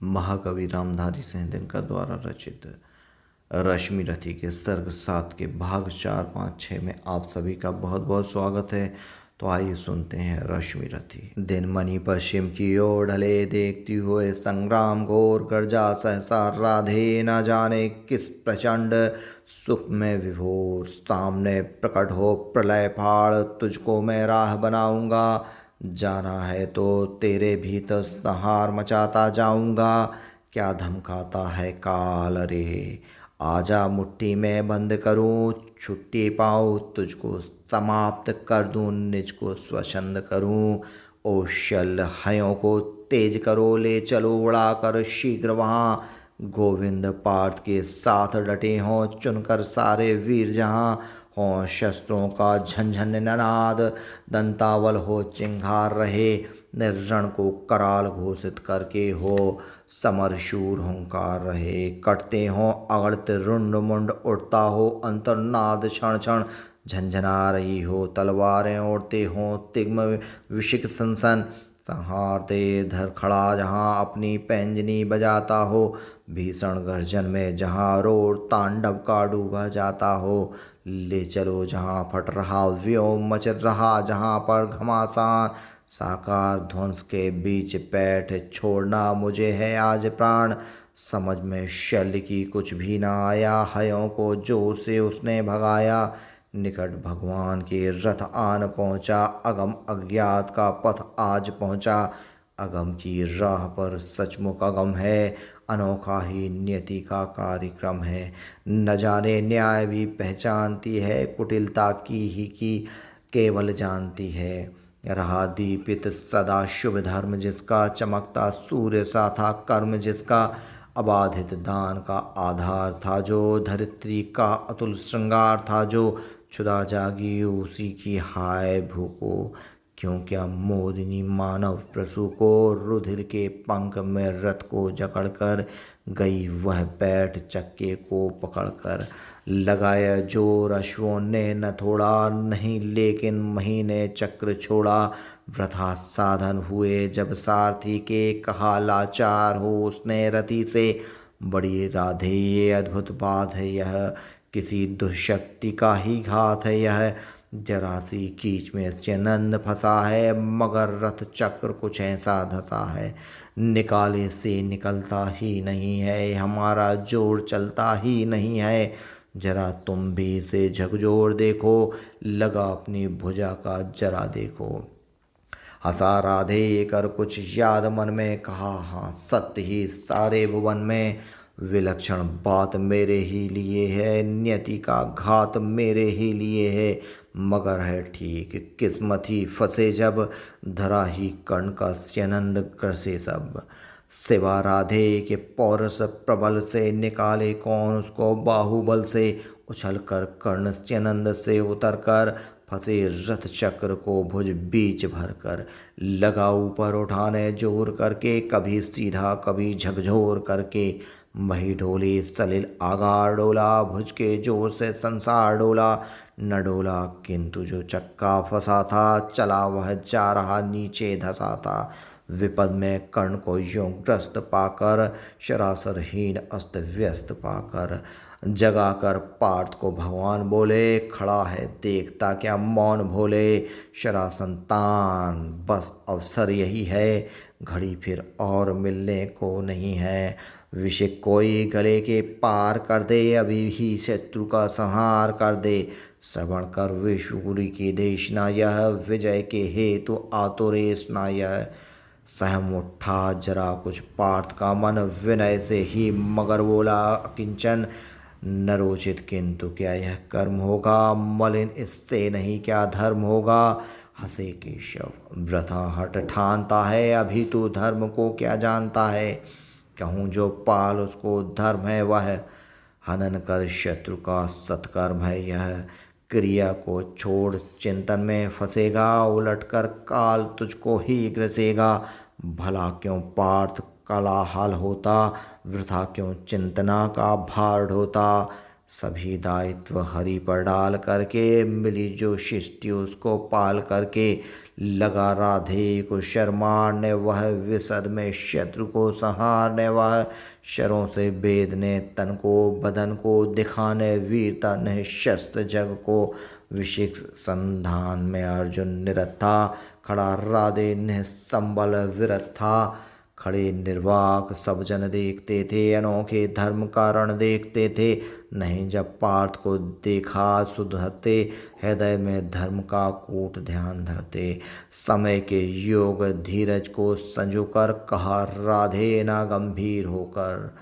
महाकवि रामधारी सिंह दिनकर द्वारा रचित रश्मि रथी के सर्ग 7 के भाग 4, 5, 6 में आप सभी का बहुत बहुत स्वागत है। तो आइए सुनते हैं रश्मि रथी। दिन मणि पश्चिम की ओर ढले, देखती हुए संग्राम घोर गर्जा सहसा राधे। न जाने किस प्रचंड सुख में विभोर, सामने प्रकट हो प्रलय फाड़, तुझको मैं राह बनाऊंगा। जाना है तो तेरे भीतर संहार मचाता जाऊंगा। क्या धमकाता है काल रे, आजा मुट्ठी में बंद करूं। छुट्टी पाऊं तुझको समाप्त कर दूं, निज को स्वच्छंद करूं। ओ शल हयों को तेज करो, ले चलो उड़ा कर शीघ्र वहाँ। गोविंद पार्थ के साथ डटे हों, चुनकर सारे वीर जहाँ। हों शस्त्रों का झंझन निनाद, दंतावल हो चिंगार रहे। निर्रण को कराल घोषित करके हो, समर शूर हुंकार रहे। कटते हों अगड़ित रुंड मुंड, उड़ता हो अंतर्नाद क्षण क्षण। झंझना रही हो तलवारें, उड़ते हों तिग्म विशिक सनसन। संहार दे धर खड़ा जहाँ, अपनी पैंजनी बजाता हो। भीषण गर्जन में जहाँ रोर तांडव का डूबा जाता हो। ले चलो जहाँ फट रहा व्योम, मच रहा जहाँ पर घमासान। साकार ध्वंस के बीच पैठ छोड़ना मुझे है आज प्राण। समझ में शल्य की कुछ भी ना आया, हयों को जोर से उसने भगाया। निकट भगवान के रथ आन पहुँचा, अगम अज्ञात का पथ आज पहुँचा। अगम की राह पर सचमुच अगम है, अनोखा ही नियति का कार्यक्रम है। न जाने न्याय भी पहचानती है, कुटिलता की केवल जानती है। रहा दीपित सदा शुभ धर्म जिसका, चमकता सूर्य सा था कर्म जिसका। अबाधित दान का आधार था जो, धरित्री का अतुल श्रृंगार था जो। क्षुधा जागी उसी की हाय भूको, क्यों क्या मोदिनी मानव प्रसू को। रुधिर के पंख में रथ को जकड़कर गई वह पैठ चक्के को पकड़कर। लगाया जोर अश्वों ने न थोड़ा, नहीं लेकिन महीने चक्र छोड़ा। वृथा साधन हुए जब सारथी के, कहा लाचार हो उसने रथी से। बड़ी राधे ये अद्भुत बात है यह, किसी दुष्शक्ति का ही घात है यह। जरा सी कीच में नंद फंसा है, मगर रथ चक्र कुछ ऐसा धसा है। निकाले से निकलता ही नहीं है, हमारा जोर चलता ही नहीं है। जरा तुम भी इसे झकझोर देखो, लगा अपनी भुजा का जरा देखो। हंसा राधे कर कुछ याद मन में, कहा हाँ सत्य ही सारे भुवन में। विलक्षण बात मेरे ही लिए है, नियति का घात मेरे ही लिए है। मगर है ठीक किस्मत ही फंसे जब, धरा ही कर्ण का स्यनंद करसे सब। सिवा राधे के पौरस प्रबल से, निकाले कौन उसको बाहुबल से। उछल कर कर्ण स्यनंद से उतर कर, फंसे रथ चक्र को भुज बीच भर कर। लगा ऊपर उठाने जोर करके, कभी सीधा कभी झकझोर करके। वही ढोली सलिल आगार डोला, भुज के जोर से संसार डोला। न डोला किंतु जो चक्का फंसा था, चला वह जा रहा नीचे धसा था। विपद में कर्ण को यूं ग्रस्त पाकर, शरासरहीन अस्त व्यस्त पाकर। जगाकर पार्थ को भगवान बोले, खड़ा है देखता क्या मौन भोले। शरासंतान बस अवसर यही है, घड़ी फिर और मिलने को नहीं है। विषय कोई गले के पार कर दे, अभी ही शत्रु का संहार कर दे। श्रवण कर विशुरी की देशना यह, विजय के हेतु आतुरेशना यह। सहम उठा जरा कुछ पार्थ का मन, विनय से ही मगर बोला किंचन। नरोचित किंतु क्या यह कर्म होगा, मलिन इससे नहीं क्या धर्म होगा। हंसे केशव वृथा हट ठानता है, अभी तू धर्म को क्या जानता है। कहूँ जो पाल उसको धर्म है वह, हनन कर शत्रु का सत्कर्म है यह। क्रिया को छोड़ चिंतन में फंसेगा, उलट कर काल तुझको ही ग्रसेगा। भला क्यों पार्थ कोलाहल होता, वृथा क्यों चिंतना का भार ढोता। सभी दायित्व हरि पर डाल करके, मिली जो शिष्टि उसको पाल करके। लगा राधे को शर मारने, वह विशद में शत्रु को संहारने, वह शरों से वेदने तन को बदन को दिखाने, वीरता ने शस्त्र जग को विशिख संधान में अर्जुन निरत था, खड़ा राधे निसंबल विरत था। खड़े निर्वाक सब जन देखते थे, अनोखे धर्म कारण देखते थे, नहीं जब पार्थ को देखा सुधरते, हृदय में धर्म का कूट ध्यान धरते। समय के योग धीरज को संजोकर कहा राधे ना गंभीर होकर,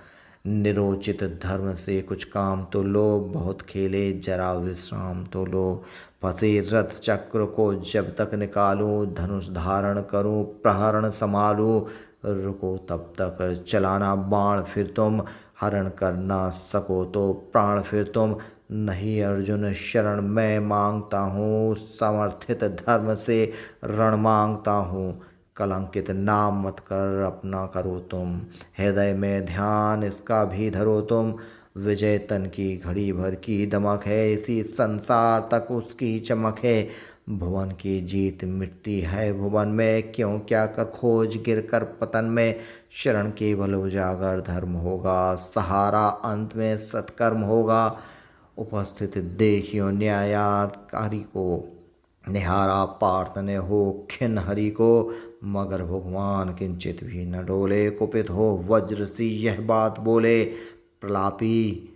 निरोचित धर्म से कुछ काम तो लो, बहुत खेले जरा विश्राम तो लो। फंसे रथ चक्र को जब तक निकालूं, धनुष धारण करूं प्रहरण संभालूं, रुको तब तक चलाना बाण फिर तुम, हरण कर ना सको तो प्राण फिर तुम। नहीं अर्जुन शरण मैं मांगता हूँ, समर्थित धर्म से रण मांगता हूँ, कलंकित नाम मत कर अपना करो तुम, हृदय में ध्यान इसका भी धरो तुम। विजय तन की घड़ी भर की दमक है, इसी संसार तक उसकी चमक है, भुवन की जीत मिटती है भुवन में, क्यों क्या कर खोज गिर कर पतन में, शरण केवल उजागर धर्म होगा, सहारा अंत में सत्कर्म होगा। उपस्थित देखियो न्यायाकारी को, निहारा पार्थ ने हो खिन हरि को, मगर भगवान किंचित भी न डोले, कुपित हो वज्र सी यह बात बोले, प्रलापी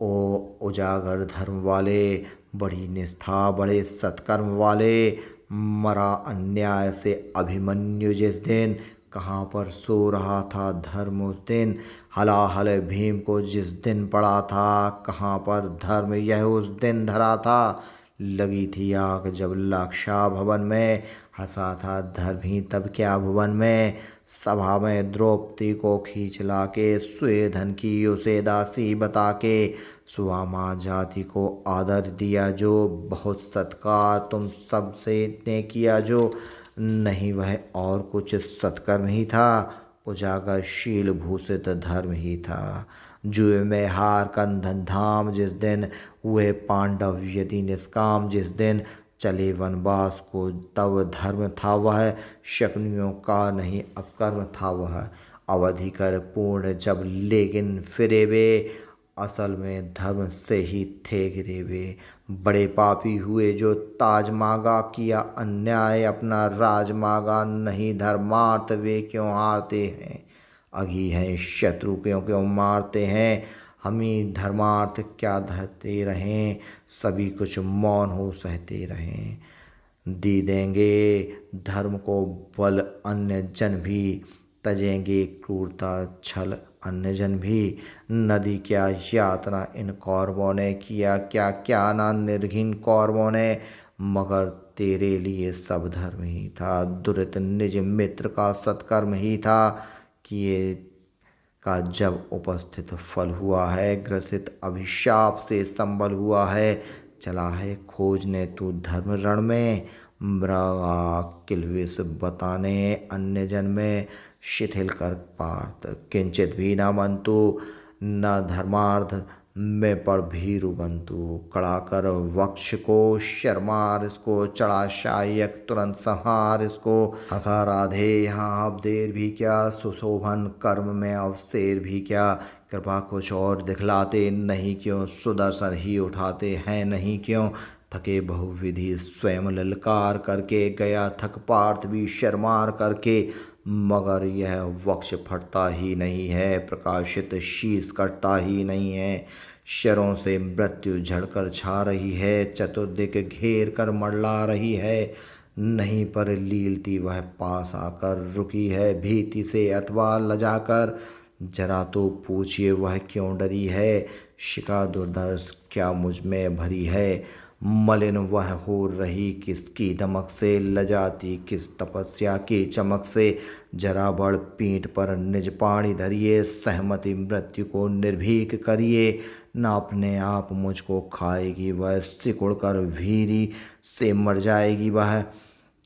ओ उजागर धर्म वाले, बड़ी निष्ठा बड़े सत्कर्म वाले, मरा अन्याय से अभिमन्यु जिस दिन, कहाँ पर सो रहा था धर्म उस दिन, हलाहल भीम को जिस दिन पड़ा था, कहाँ पर धर्म यह उस दिन धरा था। लगी थी आग जब लाक्षा भवन में, हंसा था धर्म ही तब क्या भुवन में, सभा में द्रौपदी को खींच ला के, सुयोधन की उसे दासी बता के, सुवामा जाति को आदर दिया जो, बहुत सत्कार तुम सबसे ने किया जो, नहीं वह और कुछ सत्कर्म ही था, उजागर शील भूषित धर्म ही था। जुए में हार कंधन धाम जिस दिन, हुए पांडव यदि निष्काम जिस दिन, चले वनवास को तब धर्म था वह, शकुनियों का नहीं अपकर्म था वह, अवधि कर पूर्ण जब लेकिन फिरे वे, असल में धर्म से ही थे घिरे वे। बड़े पापी हुए जो ताज मांगा, किया अन्याय अपना राज मांगा, नहीं धर्मार्थ वे क्यों हारते हैं, अघी हैं शत्रु क्यों क्यों मारते हैं, हम ही धर्मार्थ क्या धरते रहें, सभी कुछ मौन हो सहते रहें। दे देंगे धर्म को बल अन्य जन भी, तजेंगे क्रूरता छल अन्य जन भी, नदी क्या यातना इन कौरवों ने किया, क्या क्या ना निर्घिन कौरवों ने, मगर तेरे लिए सब धर्म ही था, दुरित निज मित्र का सत्कर्म ही था, किए का जब उपस्थित फल हुआ है, ग्रसित अभिशाप से संबल हुआ है, चला है खोजने तू धर्म रण में, मृगा किलविष बताने अन्य जन में, शिथिल कर पार्थ किंचित भी न मंतु, न धर्मार्थ में पर भीरु बंतु, कड़ा कर वक्ष को शर्मार इसको, चढ़ा शायक तुरंत संहार इसको, हंसा राधे यहाँ अब देर भी क्या, सुशोभन कर्म में अवसेर भी क्या, कृपा कुछ और दिखलाते नहीं क्यों, सुदर्शन ही उठाते हैं नहीं क्यों, थके बहुविधि स्वयं ललकार करके, गया थक पार्थ भी शर्मार करके, मगर यह वक्ष फटता ही नहीं है, प्रकाशित शीश कटता ही नहीं है, शरों से मृत्यु झड़कर छा रही है, चतुर्दिक घेर कर मरला रही है, नहीं पर लीलती वह पास आकर रुकी है, भीति से अथवा लजाकर, जरा तो पूछिए वह क्यों डरी है, शिका दुर्दर्श क्या मुझ में भरी है, मलिन वह हो रही किसकी दमक से, लजाती किस तपस्या की चमक से, जरा बड़ पीठ पर निज पाणी धरिए, सहमति मृत्यु को निर्भीक करिए, न अपने आप मुझको खाएगी वह, सिकुड़ कर भीरी से मर जाएगी वह,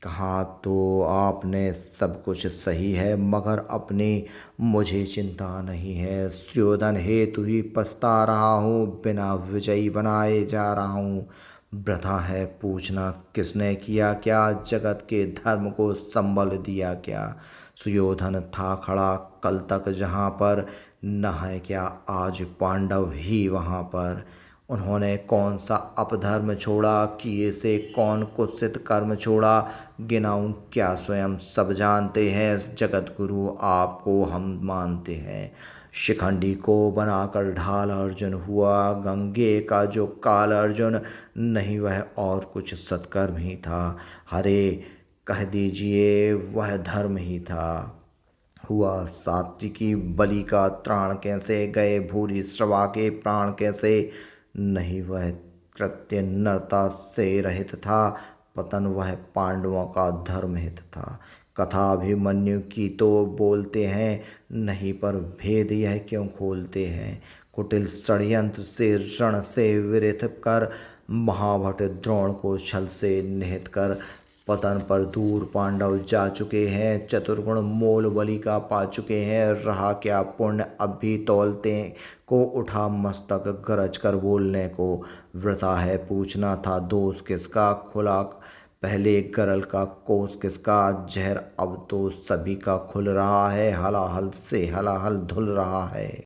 कहा तो आपने सब कुछ सही है, मगर अपनी मुझे चिंता नहीं है, सुयोधन हेतु ही पछता रहा हूँ, बिना विजयी बनाए जा रहा हूँ, वृथा है पूछना किसने किया क्या, जगत के धर्म को संबल दिया क्या। सुयोधन था खड़ा कल तक जहाँ पर, न है क्या आज पांडव ही वहाँ पर। उन्होंने कौन सा अपधर्म छोड़ा, किए से कौन कुत्सित कर्म छोड़ा। गिनाऊं क्या स्वयं सब जानते हैं, जगत गुरु आपको हम मानते हैं। शिखंडी को बनाकर ढाल अर्जुन हुआ, गंगे का जो काल अर्जुन, नहीं वह और कुछ सत्कर्म ही था। हरे कह दीजिए वह धर्म ही था। हुआ सात्विकी बलि का त्राण कैसे, गए भूरि श्रवा के प्राण कैसे। नहीं वह कृत्य नरता से रहित था, पतन वह पांडवों का धर्म हित था। कथा अभिमन्यु की तो बोलते हैं, नहीं पर भेद यह क्यों खोलते हैं। कुटिल षड्यंत्र से रण से विरथ कर, महाभट द्रोण को छल से निहित कर। पतन पर दूर पांडव जा चुके हैं, चतुर्गुण मोल बलि का पा चुके हैं। रहा क्या पुण्य अब भी तौलते को, उठा मस्तक गरज कर बोलने को। वृथा है पूछना था दोष किसका, खुला पहले गरल का कोस किसका। जहर अब तो सभी का खुल रहा है, हलाहल से हलाहल धुल रहा है।